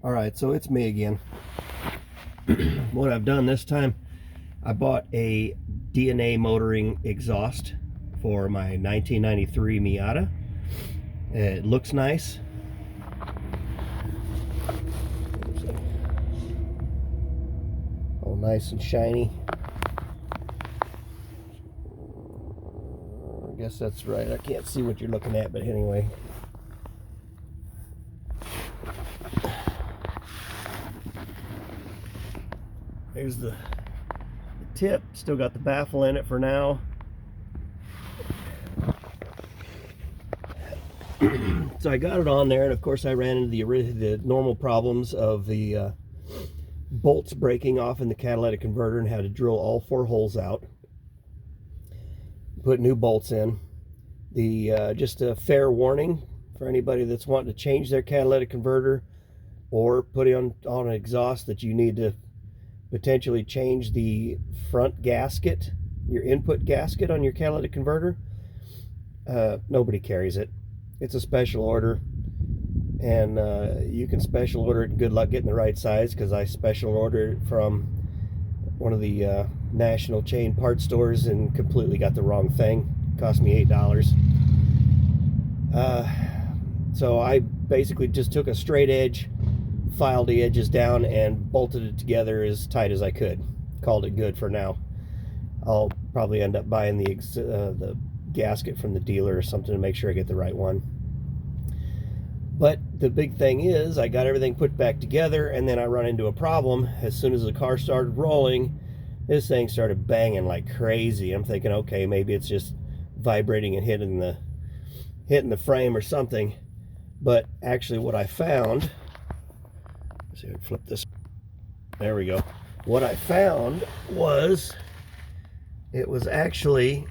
Alright, so it's me again. What I've done this time, I bought a DNA motoring exhaust for my 1993 Miata. It looks nice. All nice and shiny. I guess that's right. I can't see what you're looking at, but anyway. Here's the tip. Still got the baffle in it for now. So I got it on there, and of course I ran into the normal problems of the bolts breaking off in the catalytic converter and had to drill all 4 holes out, put new bolts in. Just a fair warning for anybody that's wanting to change their catalytic converter or put it on an exhaust, that you need to potentially change the front gasket, your input gasket on your catalytic converter. Nobody carries it. It's a special order, and you can special order it, and good luck getting the right size, because I special ordered it from one of the national chain part stores and completely got the wrong thing. It cost me $8. So I basically just took a straight edge, filed the edges down, and bolted it together as tight as I could. Called it good for now. I'll probably end up buying the gasket from the dealer or something to make sure I get the right one. But the big thing is, I got everything put back together, and then I run into a problem. As soon as the car started rolling, this thing started banging like crazy. I'm thinking, okay, maybe it's just vibrating and hitting the frame or something. But actually what I found, let's see if I can flip this. There we go. What I found was it was actually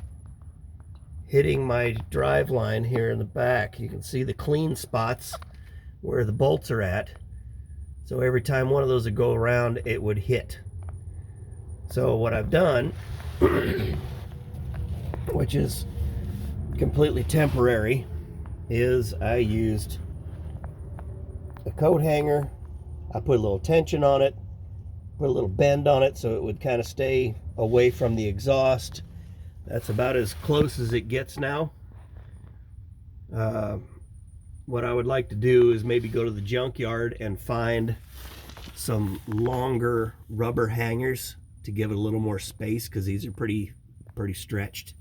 hitting my drive line here in the back. You can see the clean spots where the bolts are at. So every time one of those would go around, it would hit. So what I've done, which is completely temporary, is I used a coat hanger. I put a little tension on it, put a little bend on it so it would kind of stay away from the exhaust. That's about as close as it gets now. What I would like to do is maybe go to the junkyard and find some longer rubber hangers to give it a little more space, because these are pretty stretched.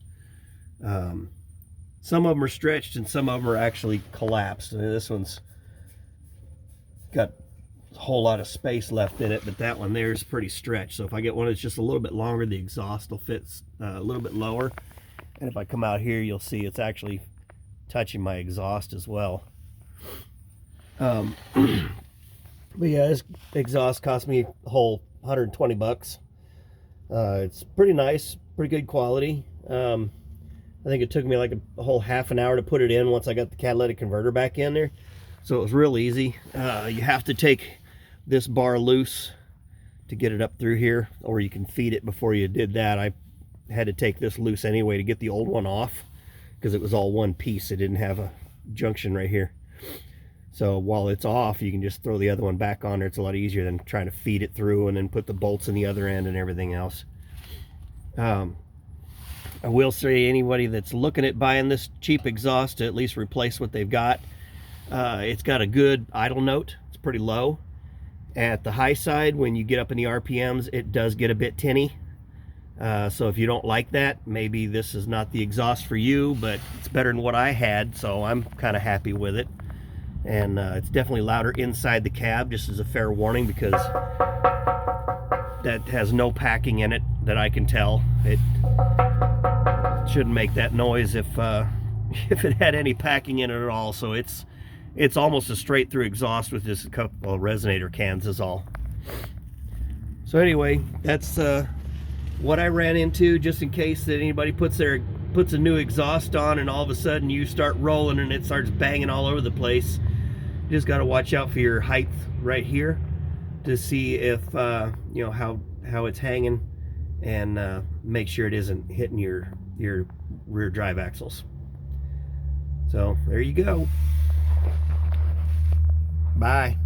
Some of them are stretched and some of them are actually collapsed. And this one's got a whole lot of space left in it, but that one there is pretty stretched. So if I get one that's just a little bit longer, the exhaust will fit a little bit lower. And if I come out here, you'll see it's actually touching my exhaust as well. But yeah, this exhaust cost me a whole 120 bucks. It's pretty nice, pretty good quality. I think it took me like a whole half an hour to put it in once I got the catalytic converter back in there. So it was real easy. You have to take this bar loose to get it up through here, or you can feed it before you did that. I had to take this loose anyway to get the old one off, because it was all one piece. It didn't have a junction right here. So while it's off, you can just throw the other one back on there. It's a lot easier than trying to feed it through and then put the bolts in the other end and everything else. I will say, anybody that's looking at buying this cheap exhaust to at least replace what they've got, it's got a good idle note. It's pretty low. At the high side, when you get up in the RPMs, it does get a bit tinny. So if you don't like that, maybe this is not the exhaust for you, but it's better than what I had, so I'm kind of happy with it. And it's definitely louder inside the cab, just as a fair warning, because that has no packing in it that I can tell. It shouldn't make that noise if it had any packing in it at all. So it's almost a straight through exhaust with just a couple of resonator cans is all. So anyway, that's what I ran into, just in case that anybody puts a new exhaust on and all of a sudden you start rolling and it starts banging all over the place. You just got to watch out for your height right here to see if you know how it's hanging, and make sure it isn't hitting your rear drive axles. So there you go. Bye.